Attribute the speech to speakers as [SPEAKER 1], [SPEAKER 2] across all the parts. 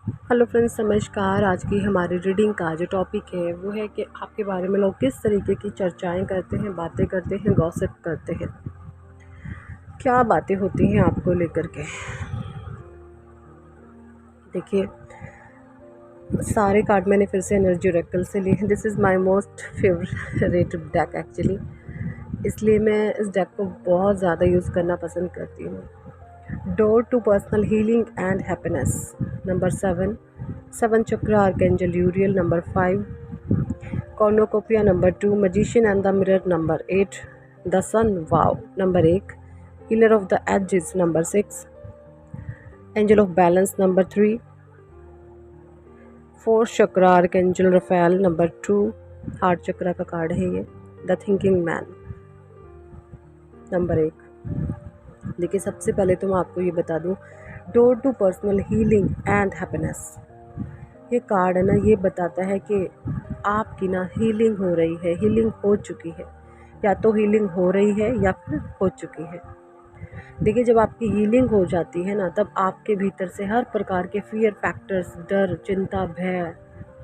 [SPEAKER 1] Hello friends, नमस्कार। आज की हमारी रीडिंग का जो टॉपिक है वो है कि आपके बारे में लोग किस तरीके की चर्चाएं करते हैं, बातें करते हैं, गॉसिप करते हैं। क्या बातें होती हैं आपको लेकर के। देखिए, सारे कार्ड मैंने फिर से एनर्जी ओरेकल से लिए हैं। This is my most favourite deck actually, इसलिए मैं इस डेक को बहुत ज़्यादा यूज़ करना पसंद करती हूँ। Door to personal healing and happiness number 7, 7 chakra archangel Uriel number 5, cornucopia number 2, magician and the mirror number 8, the sun wow number 1, healer of the ages number 6, angel of balance number 3, fourth chakra archangel Raphael number 2, heart chakra का card है ये, the thinking man number 1। देखिए, सबसे पहले तो मैं आपको ये बता दूं, door to personal healing and happiness, ये कार्ड है ना, ये बताता है कि आपकी ना हीलिंग हो रही है, हीलिंग हो चुकी है, या तो हीलिंग हो रही है या फिर हो चुकी है। देखिए, जब आपकी हीलिंग हो जाती है ना, तब आपके भीतर से हर प्रकार के फियर फैक्टर्स, डर, चिंता, भय,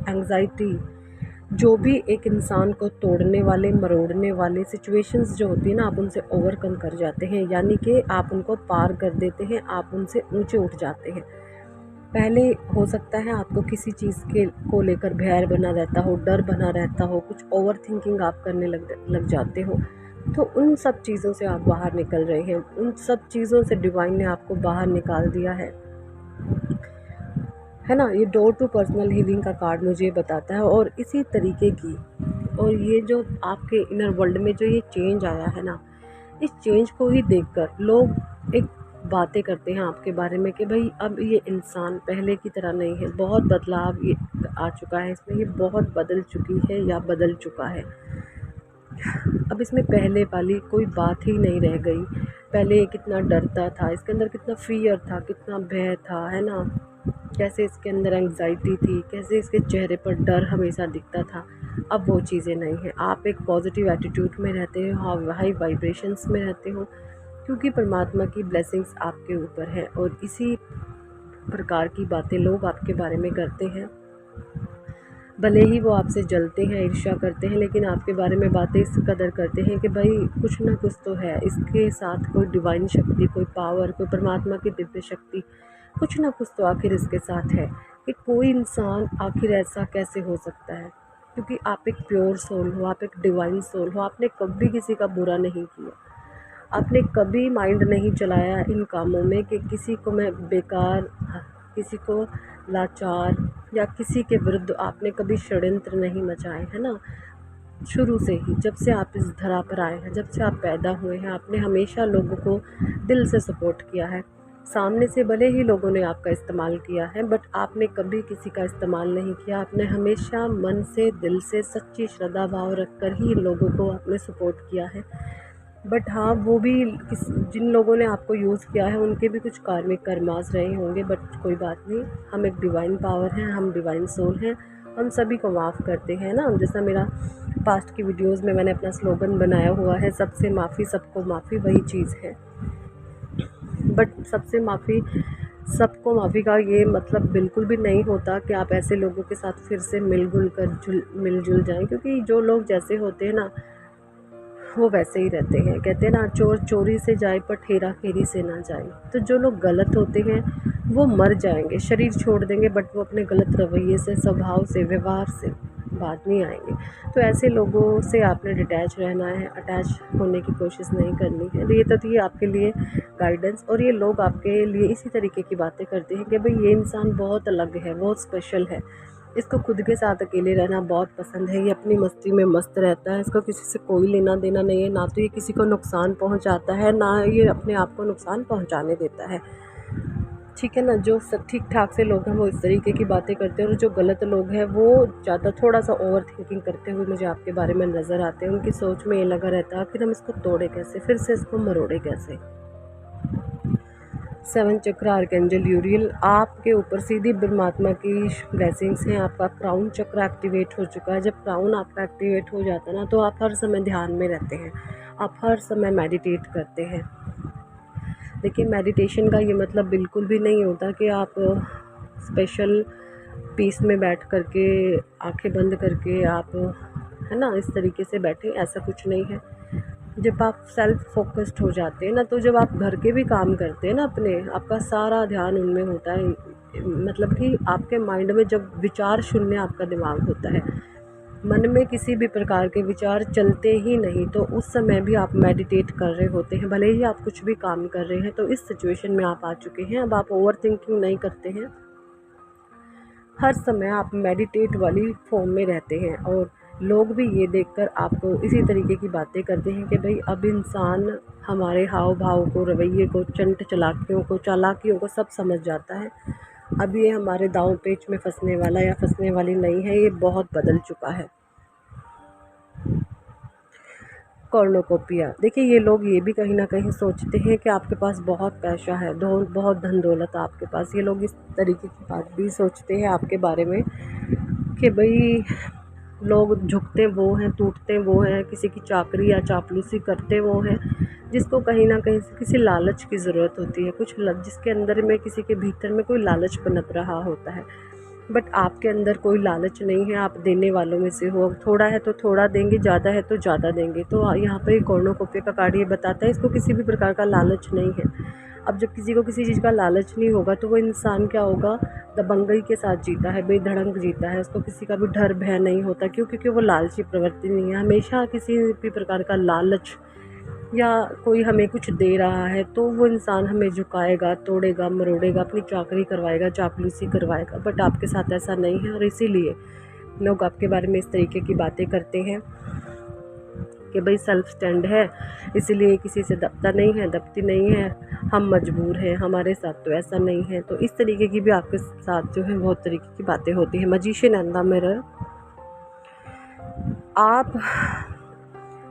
[SPEAKER 1] एंग्जाइटी, जो भी एक इंसान को तोड़ने वाले, मरोड़ने वाले सिचुएशंस जो होती है ना, आप उनसे ओवरकम कर जाते हैं, यानी कि आप उनको पार कर देते हैं, आप उनसे ऊंचे उठ जाते हैं। पहले हो सकता है आपको किसी चीज़ के को लेकर भय बना रहता हो, डर बना रहता हो, कुछ ओवर थिंकिंग आप करने लग जाते हो, तो उन सब चीज़ों से आप बाहर निकल रहे हैं। उन सब चीज़ों से डिवाइन ने आपको बाहर निकाल दिया है ना। ये डोर टू पर्सनल हीलिंग का कार्ड मुझे ये बताता है। और इसी तरीके की, और ये जो आपके इनर वर्ल्ड में जो ये चेंज आया है ना, इस चेंज को ही देखकर लोग एक बातें करते हैं आपके बारे में कि भाई अब ये इंसान पहले की तरह नहीं है, बहुत बदलाव ये आ चुका है इसमें, ये बहुत बदल चुकी है या बदल चुका है। अब इसमें पहले वाली कोई बात ही नहीं रह गई। पहले ये कितना डरता था, इसके अंदर कितना फियर था, कितना भय था, है ना, कैसे इसके अंदर एंग्जाइटी थी, कैसे इसके चेहरे पर डर हमेशा दिखता था। अब वो चीज़ें नहीं हैं। आप एक पॉजिटिव एटीट्यूड में रहते हो, हाई वाइब्रेशंस में रहते हो, क्योंकि परमात्मा की ब्लेसिंग्स आपके ऊपर है। और इसी प्रकार की बातें लोग आपके बारे में करते हैं। भले ही वो आपसे जलते हैं, ईर्ष्या करते हैं, लेकिन आपके बारे में बातें इस कदर करते हैं कि भाई कुछ ना कुछ तो है इसके साथ, कोई डिवाइन शक्ति, कोई पावर, कोई परमात्मा की दिव्य शक्ति, कुछ ना कुछ तो आखिर इसके साथ है। कि कोई इंसान आखिर ऐसा कैसे हो सकता है, क्योंकि आप एक प्योर सोल हो, आप एक डिवाइन सोल हो। आपने कभी किसी का बुरा नहीं किया, आपने कभी माइंड नहीं चलाया इन कामों में कि किसी को मैं बेकार, किसी को लाचार, या किसी के विरुद्ध आपने कभी षड्यंत्र नहीं मचाए, है ना। शुरू से ही, जब से आप इस धरा पर आए हैं, जब से आप पैदा हुए हैं, आपने हमेशा लोगों को दिल से सपोर्ट किया है। सामने से भले ही लोगों ने आपका इस्तेमाल किया है, बट आपने कभी किसी का इस्तेमाल नहीं किया। आपने हमेशा मन से, दिल से, सच्ची श्रद्धा भाव रख कर ही लोगों को आपने सपोर्ट किया है। बट हाँ, वो भी जिन लोगों ने आपको यूज़ किया है उनके भी कुछ कार्मिक कर्मास रहे होंगे, बट कोई बात नहीं। हम एक डिवाइन पावर हैं, हम डिवाइन सोल हैं, हम सभी को माफ़ करते हैं ना। जैसा मेरा पास्ट की वीडियोस में मैंने अपना स्लोगन बनाया हुआ है, सबसे माफ़ी सबको माफ़ी, वही चीज़ है। बट सबसे माफ़ी सबको माफ़ी का ये मतलब बिल्कुल भी नहीं होता कि आप ऐसे लोगों के साथ फिर से मिलजुल जाएं, क्योंकि जो लोग जैसे होते हैं ना, वो वैसे ही रहते हैं। कहते हैं ना, चोर चोरी से जाए पर ठेरा फेरी से ना जाए। तो जो लोग गलत होते हैं वो मर जाएंगे, शरीर छोड़ देंगे, बट वो अपने गलत रवैये से, स्वभाव से, व्यवहार से बाद नहीं आएंगे। तो ऐसे लोगों से आपने डिटैच रहना है, अटैच होने की कोशिश नहीं करनी है। तो ये तो थी आपके लिए गाइडेंस। और ये लोग आपके लिए इसी तरीके की बातें करते हैं कि भाई ये इंसान बहुत अलग है, बहुत स्पेशल है, इसको खुद के साथ अकेले रहना बहुत पसंद है, ये अपनी मस्ती में मस्त रहता है, इसको किसी से कोई लेना देना नहीं है, ना तो ये किसी को नुकसान पहुंचाता है, ना ये अपने आप को नुकसान पहुंचाने देता है। ठीक है ना। जो ठीक ठाक से लोग हैं वो इस तरीके की बातें करते हैं, और जो गलत लोग हैं वो ज़्यादा थोड़ा सा ओवर थिंकिंग करते हुए मुझे आपके बारे में नज़र आते हैं। उनकी सोच में ये लगा रहता है फिर हम इसको तोड़े कैसे, फिर से इसको मरोड़े कैसे। 7 चक्र आर्कएंजल यूरियल, आपके ऊपर सीधी परमात्मा की ब्लेसिंग्स हैं। आपका क्राउन चक्र एक्टिवेट हो चुका है। जब क्राउन आपका एक्टिवेट हो जाता है ना, तो आप हर समय ध्यान में रहते हैं, आप हर समय मेडिटेट करते हैं। देखिए, मेडिटेशन का ये मतलब बिल्कुल भी नहीं होता कि आप स्पेशल पीस में बैठ करके आंखें बंद करके आप, है ना, इस तरीके से बैठे, ऐसा कुछ नहीं है। जब आप सेल्फ फोकस्ड हो जाते हैं ना, तो जब आप घर के भी काम करते हैं ना अपने, आपका सारा ध्यान उनमें होता है, मतलब कि आपके माइंड में जब विचार शून्य आपका दिमाग होता है, मन में किसी भी प्रकार के विचार चलते ही नहीं, तो उस समय भी आप मेडिटेट कर रहे होते हैं। भले ही आप कुछ भी काम कर रहे हैं, तो इस सिचुएशन में आप आ चुके हैं। अब आप ओवर थिंकिंग नहीं करते हैं, हर समय आप मेडिटेट वाली फॉर्म में रहते हैं। और लोग भी ये देखकर आपको इसी तरीके की बातें करते हैं कि भाई अब इंसान हमारे हाव भाव को, रवैये को, चंट चालाकियों को, चालाकियों को सब समझ जाता है। अब ये हमारे दांव पेच में फंसने वाला या फंसने वाली नहीं है, ये बहुत बदल चुका है। कॉर्नोकोपिया, देखिए ये लोग ये भी कहीं ना कहीं सोचते हैं कि आपके पास बहुत पैसा है, बहुत धन दौलत आपके पास। ये लोग इस तरीके की बात भी सोचते हैं आपके बारे में कि भाई लोग झुकते वो हैं, टूटते वो हैं, किसी की चाकरी या चापलूसी करते वो हैं जिसको कहीं ना कहीं किसी लालच की ज़रूरत होती है, कुछ जिसके अंदर में, किसी के भीतर में कोई लालच पनप रहा होता है। बट आपके अंदर कोई लालच नहीं है, आप देने वालों में से हो। थोड़ा है तो थोड़ा देंगे, ज़्यादा है तो ज़्यादा देंगे। तो यहाँ पर कॉर्नोकोपिया का कार्ड ये बताता है इसको किसी भी प्रकार का लालच नहीं है। अब जब किसी को किसी चीज़ का लालच नहीं होगा, तो वो इंसान क्या होगा, दबंगई के साथ जीता है, बेधड़क जीता है। उसको किसी का भी डर भय नहीं होता। क्यों? क्योंकि वो लालची प्रवृत्ति नहीं है। हमेशा किसी भी प्रकार का लालच या कोई हमें कुछ दे रहा है तो वो इंसान हमें झुकाएगा, तोड़ेगा, मरोड़ेगा, अपनी चाकरी करवाएगा, चापलूसी करवाएगा। बट आपके साथ ऐसा नहीं है, और इसीलिए लोग आपके बारे में इस तरीके की बातें करते हैं कि भाई सेल्फ स्टैंड है, इसीलिए किसी से दबता नहीं है, दबती नहीं है, हम मजबूर हैं, हमारे साथ तो ऐसा नहीं है। तो इस तरीके की भी आपके साथ जो है बहुत तरीके की बातें होती हैं। मैजिशियन एंड द मिरर, आप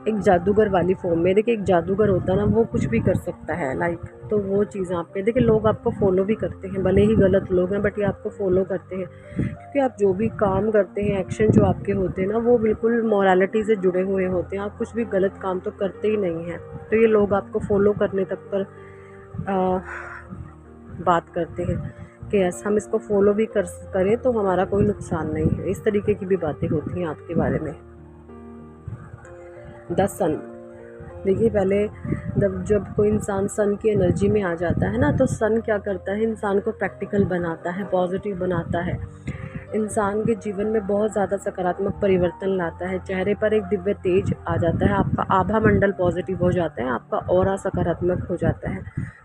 [SPEAKER 1] एक जादूगर वाली फॉर्म में, देखिए एक जादूगर होता है ना, वो कुछ भी कर सकता है लाइक, तो वो चीज़ आपके, देखिए लोग आपको फॉलो भी करते हैं, भले ही गलत लोग हैं बट ये आपको फॉलो करते हैं क्योंकि आप जो भी काम करते हैं, एक्शन जो आपके होते हैं ना, वो बिल्कुल मॉरलिटी से जुड़े हुए होते हैं। आप कुछ भी गलत काम तो करते ही नहीं हैं, तो ये लोग आपको फॉलो करने तक पर बात करते हैं कि ऐसा हम इसको फॉलो भी करें तो हमारा कोई नुकसान नहीं है। इस तरीके की भी बातें होती हैं आपके बारे में। द सन, देखिए पहले जब कोई इंसान सन की एनर्जी में आ जाता है ना, तो सन क्या करता है, इंसान को प्रैक्टिकल बनाता है, पॉजिटिव बनाता है, इंसान के जीवन में बहुत ज़्यादा सकारात्मक परिवर्तन लाता है। चेहरे पर एक दिव्य तेज आ जाता है, आपका आभा मंडल पॉजिटिव हो जाता है, आपका ऑरा सकारात्मक हो जाता है।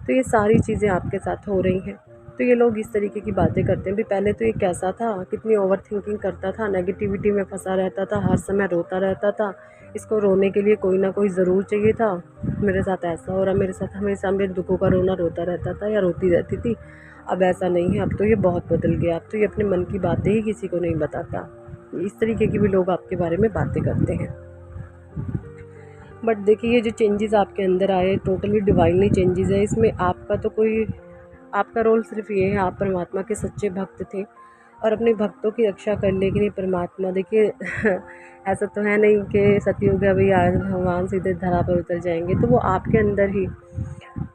[SPEAKER 1] तो ये सारी चीज़ें आपके साथ हो रही हैं। तो ये लोग इस तरीके की बातें करते हैं। भी पहले तो ये कैसा था, कितनी ओवर थिंकिंग करता था, नेगेटिविटी में फंसा रहता था, हर समय रोता रहता था, इसको रोने के लिए कोई ना कोई ज़रूर चाहिए था, मेरे साथ ऐसा हो रहा, मेरे साथ हमेशा मेरे दुखों का रोना रोता रहता था या रोती रहती थी। अब ऐसा नहीं है, अब तो ये बहुत बदल गया, अब तो ये अपने मन की बातें ही किसी को नहीं बताता। इस तरीके की भी लोग आपके बारे में बातें करते हैं। बट देखिए ये जो चेंजेस आपके अंदर आए, टोटली डिवाइनली चेंजेस है। इसमें आपका तो कोई, आपका रोल सिर्फ ये है, आप परमात्मा के सच्चे भक्त थे और अपने भक्तों की रक्षा करने के लिए परमात्मा, देखिए ऐसा तो है नहीं कि सतयुग है भाई आज भगवान सीधे धरा पर उतर जाएंगे, तो वो आपके अंदर ही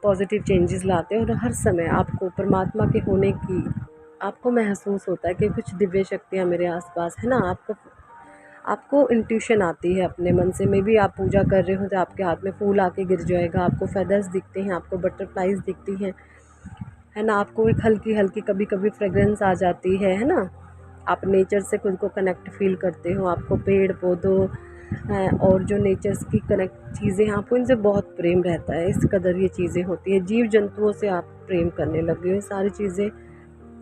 [SPEAKER 1] पॉजिटिव चेंजेस लाते हैं और हर समय आपको परमात्मा के होने की, आपको महसूस होता है कि कुछ दिव्य शक्तियाँ मेरे आसपास है ना। आपको इंट्यूशन आती है अपने मन से। में भी आप पूजा कर रहे हो तो आपके हाथ में फूल आके गिर जाएगा, आपको फेदर्स दिखते हैं, आपको बटरफ्लाइज दिखती हैं, है ना। आपको एक हल्की हल्की कभी कभी फ्रेगरेंस आ जाती है ना। आप नेचर से खुद को कनेक्ट फील करते हो, आपको पेड़ पौधों और जो नेचर्स की कनेक्ट चीज़ें हैं, आपको इनसे बहुत प्रेम रहता है। इस कदर ये चीज़ें होती है, जीव जंतुओं से आप प्रेम करने लगे हो। ये सारी चीज़ें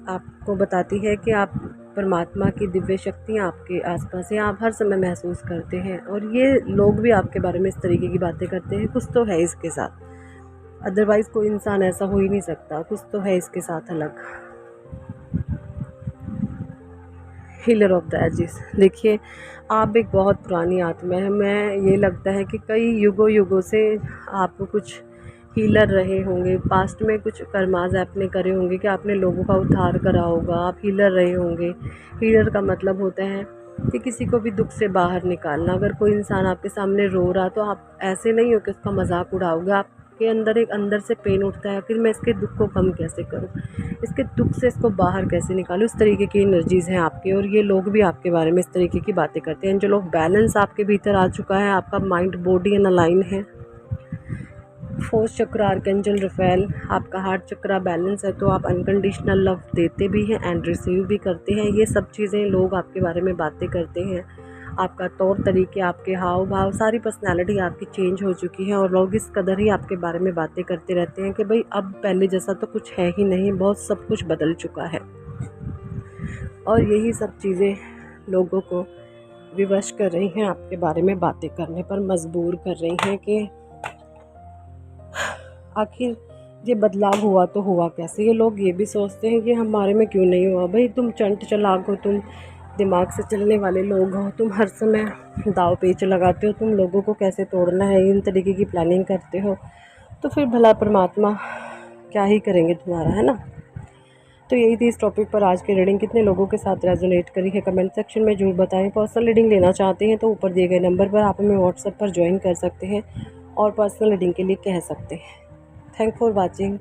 [SPEAKER 1] आपको बताती है कि आप परमात्मा की दिव्य शक्तियाँ आपके आसपास हैं, आप हर समय महसूस करते हैं। और ये लोग भी आपके बारे में इस तरीके की बातें करते हैं, कुछ तो है इसके साथ, अदरवाइज़ कोई इंसान ऐसा हो ही नहीं सकता, कुछ तो है इसके साथ अलग। हीलर ऑफ द एजिस, देखिए आप एक बहुत पुरानी आत्मा है। मैं ये लगता है कि कई युगों से आप कुछ हीलर रहे होंगे, पास्ट में कुछ कर्माज आपने करे होंगे कि आपने लोगों का उद्धार करा होगा, आप हीलर रहे होंगे। हीलर का मतलब होता है कि किसी को भी दुख से बाहर निकालना। अगर कोई इंसान आपके सामने रो रहा तो आप ऐसे नहीं हो कि उसका मजाक उड़ाओगे, आप आपके अंदर एक अंदर से पेन उठता है, आखिर मैं इसके दुख को कम कैसे करूं, इसके दुख से इसको बाहर कैसे निकालूं, इस तरीके की एनर्जीज़ हैं आपकी। और ये लोग भी आपके बारे में इस तरीके की बातें करते हैं। जो लोग बैलेंस आपके भीतर आ चुका है, आपका माइंड बॉडी एंड अलाइन है, फोर्थ चक्र आर्कएंजल रफेल, आपका हार्ट चक्रा बैलेंस है, तो आप अनकंडीशनल लव देते भी हैं एंड रिसीव भी करते हैं। ये सब चीज़ें लोग आपके बारे में बातें करते हैं। आपका तौर तरीके, आपके हाव भाव, सारी पर्सनालिटी आपकी चेंज हो चुकी है और लोग इस कदर ही आपके बारे में बातें करते रहते हैं कि भाई अब पहले जैसा तो कुछ है ही नहीं, बहुत सब कुछ बदल चुका है। और यही सब चीज़ें लोगों को विवश कर रही हैं, आपके बारे में बातें करने पर मजबूर कर रही हैं कि आखिर ये बदलाव हुआ तो हुआ कैसे। ये लोग ये भी सोचते हैं कि हमारे में क्यों नहीं हुआ। भाई तुम चंट चालाक हो, तुम दिमाग से चलने वाले लोग हो, तुम हर समय दाव पेच लगाते हो, तुम लोगों को कैसे तोड़ना है इन तरीके की प्लानिंग करते हो, तो फिर भला परमात्मा क्या ही करेंगे तुम्हारा, है ना। तो यही थी इस टॉपिक पर आज की रीडिंग। कितने लोगों के साथ रेजोनेट करी है कमेंट सेक्शन में जरूर बताएं। पर्सनल रीडिंग लेना चाहते हैं तो ऊपर दिए गए नंबर पर आप हमें व्हाट्सएप पर ज्वाइन कर सकते हैं और पर्सनल रीडिंग के लिए कह सकते हैं। Thank for watching.